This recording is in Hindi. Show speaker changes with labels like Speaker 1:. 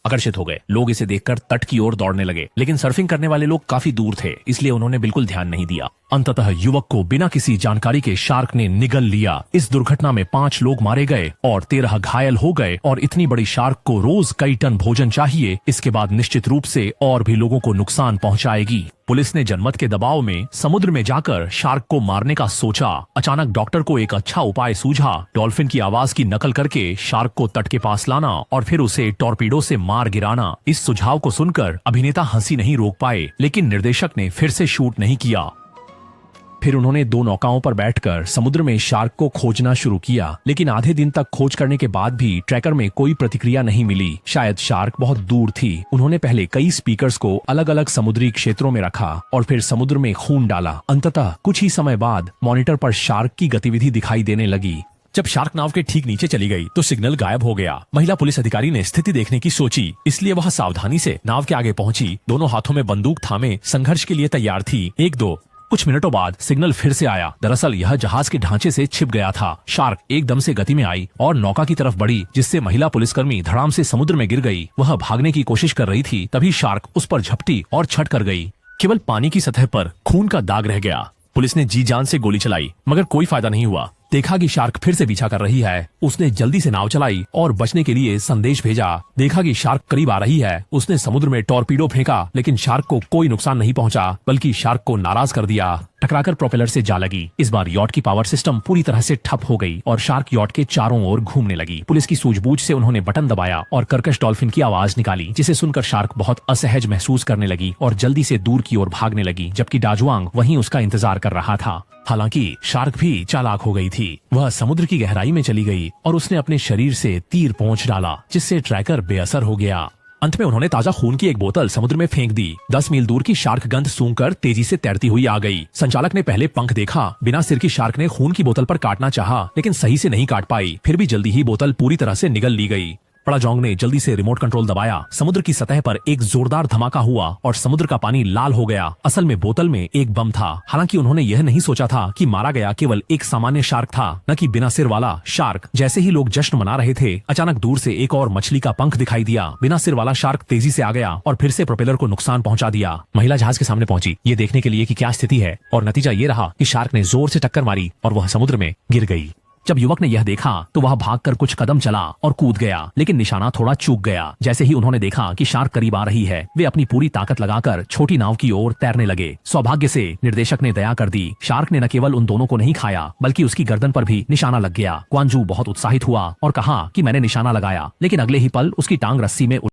Speaker 1: आकर्षित हो गए। लोग इसे देखकर तट की ओर दौड़ने लगे, लेकिन सर्फिंग करने वाले लोग काफी दूर थे, इसलिए उन्होंने बिल्कुल ध्यान नहीं दिया। अंततः युवक को बिना किसी जानकारी के शार्क ने निगल लिया। इस दुर्घटना में 5 लोग मारे गए और 13 घायल हो गए। और इतनी बड़ी शार्क को रोज कई टन भोजन चाहिए, इसके बाद निश्चित रूप से और भी लोगों को नुकसान पहुंचाएगी। पुलिस ने जनमत के दबाव में समुद्र में जाकर शार्क को मारने का सोचा। अचानक डॉक्टर को एक अच्छा उपाय सूझा। डॉल्फिन की आवाज की नकल करके शार्क को तट के पास लाना और फिर उसे टॉर्पीडो से मार गिराना। इस सुझाव को सुनकर अभिनेता हंसी नहीं रोक पाए, लेकिन निर्देशक ने फिर से शूट नहीं किया। फिर उन्होंने 2 नौकाओं पर बैठकर समुद्र में शार्क को खोजना शुरू किया, लेकिन आधे दिन तक खोज करने के बाद भी ट्रैकर में कोई प्रतिक्रिया नहीं मिली। शायद शार्क बहुत दूर थी। उन्होंने पहले कई स्पीकर्स को अलग अलग समुद्री क्षेत्रों में रखा और फिर समुद्र में खून डाला। अंततः कुछ ही समय बाद मॉनिटर पर शार्क की गतिविधि दिखाई देने लगी। जब शार्क नाव के ठीक नीचे चली गई तो सिग्नल गायब हो गया। महिला पुलिस अधिकारी ने स्थिति देखने की सोची, इसलिए वह सावधानी से नाव के आगे पहुंची। दोनों हाथों में बंदूक थामे संघर्ष के लिए तैयार थी। 1-2 कुछ मिनटों बाद सिग्नल फिर से आया। दरअसल यह जहाज के ढांचे से छिप गया था। शार्क एकदम से गति में आई और नौका की तरफ बढ़ी, जिससे महिला पुलिसकर्मी धड़ाम से समुद्र में गिर गई। वह भागने की कोशिश कर रही थी, तभी शार्क उस पर झपटी और छट कर गई। केवल पानी की सतह पर खून का दाग रह गया। पुलिस ने जी जान से गोली चलाई, मगर कोई फायदा नहीं हुआ। देखा कि शार्क फिर से पीछा कर रही है। उसने जल्दी से नाव चलाई और बचने के लिए संदेश भेजा। देखा कि शार्क करीब आ रही है। उसने समुद्र में टॉर्पीडो फेंका, लेकिन शार्क को कोई नुकसान नहीं पहुंचा, बल्कि शार्क को नाराज कर दिया। टकराकर प्रोपेलर से जा लगी। इस बार यॉट की पावर सिस्टम पूरी तरह से ठप हो गई और शार्क यॉट के चारों ओर घूमने लगी। पुलिस की सूझबूझ से उन्होंने बटन दबाया और कर्कश डॉल्फिन की आवाज निकाली, जिसे सुनकर शार्क बहुत असहज महसूस करने लगी और जल्दी से दूर की ओर भागने लगी, जबकि डाजुआंग वहीं उसका इंतजार कर रहा था। हालांकि शार्क भी चालाक हो गई थी। वह समुद्र की गहराई में चली गई और उसने अपने शरीर से तीर पोंछ डाला, जिससे ट्रैकर बेअसर हो गया। अंत में उन्होंने ताजा खून की एक बोतल समुद्र में फेंक दी। 10 मील दूर की शार्क गंध सूंघकर तेजी से तैरती हुई आ गई। संचालक ने पहले पंख देखा। बिना सिर की शार्क ने खून की बोतल पर काटना चाहा, लेकिन सही से नहीं काट पाई। फिर भी जल्दी ही बोतल पूरी तरह से निगल ली गई। पड़ाजोंग ने जल्दी से रिमोट कंट्रोल दबाया। समुद्र की सतह पर एक जोरदार धमाका हुआ और समुद्र का पानी लाल हो गया। असल में बोतल में एक बम था। हालांकि उन्होंने यह नहीं सोचा था कि मारा गया केवल एक सामान्य शार्क था, न कि बिना सिर वाला शार्क। जैसे ही लोग जश्न मना रहे थे, अचानक दूर से एक और मछली का पंख दिखाई दिया। बिना सिर वाला शार्क तेजी से आ गया और फिर से प्रोपेलर को नुकसान पहुंचा दिया। महिला जहाज के सामने पहुंची, ये देखने के लिए कि क्या स्थिति है, और नतीजा ये रहा कि शार्क ने जोर से टक्कर मारी और वह समुद्र में गिर गई। जब युवक ने यह देखा तो वह भागकर कुछ कदम चला और कूद गया, लेकिन निशाना थोड़ा चूक गया। जैसे ही उन्होंने देखा कि शार्क करीब आ रही है, वे अपनी पूरी ताकत लगाकर छोटी नाव की ओर तैरने लगे। सौभाग्य से निर्देशक ने दया कर दी। शार्क ने न केवल उन दोनों को नहीं खाया, बल्कि उसकी गर्दन पर भी निशाना लग गया। क्वान जू बहुत उत्साहित हुआ और कहा कि मैंने निशाना लगाया, लेकिन अगले ही पल उसकी टांग रस्सी में